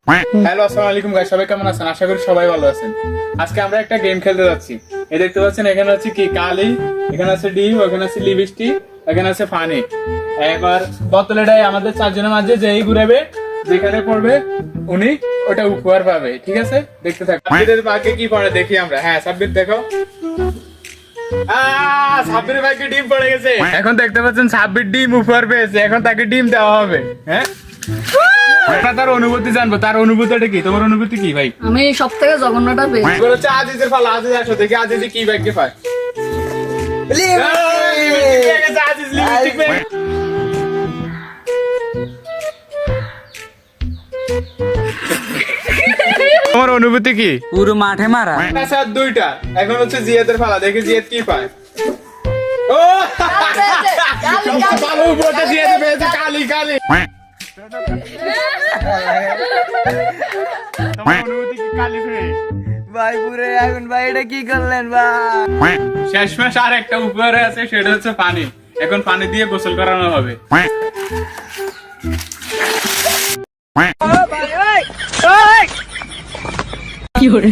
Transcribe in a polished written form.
Hello, আসসালামু আলাইকুম guys, সবাই কেমন আছেন? আশা করি সবাই ভালো আছেন। আজকে আমরা একটা গেম খেলতে যাচ্ছি। এই দেখতে পাচ্ছেন, এখানে আছে কি কালি, এখানে আছে ডিম, ওখানে আছে লিপস্টিক, এখানে আছে ফানি। এবার বোতলেটাই আমাদের চারজনের মাঝে যেই ঘুরাবে, যেখানে পড়বে উনি ওটা উপহার পাবে। ঠিক আছে, দেখতে থাকুন। সাব্বিরের ভাগ্যে কি পড়ে দেখি আমরা। হ্যাঁ সাব্বির, দেখো। সাব্বিরের ভাগ্যে ডিম পড়ে গেছে। এখন দেখতে পাচ্ছেন সাব্বির ডিম উপহার পেয়েছে। এখন তাকে ডিম দেওয়া হবে। হ্যাঁ, তার অনুভূতি জানবো। তার অনুভূতিটা কি? তোমার অনুভূতি কি ভাই? আমি সব থেকে জঘন্যটা পেয়েছি। এবার হচ্ছে আজিজের পালা। আজিজ আসো দেখি আজিজ কি ভাগ্য পায়। আজিজ লিপস্টিক পেয়ে গেছে। তোমার অনুভূতি কি? পুরো মাঠে মারা। আচ্ছা, দুইটা। এখন হচ্ছে জিয়াদের পালা, দেখি জিয়াদ কি পায়। ও ভালো উপরটা জিয়াদ পেয়েছে। কালি কালি। তোমার অনুভূতি কি কালি পেয়ে? ভাই পুরে এখন ভাই এটা কি করলেন ভাই? শেষমেশ আর একটা উপহার আছে, সেটা হচ্ছে পানি। এখন পানি দিয়ে গোসল করানো হবে। কি করে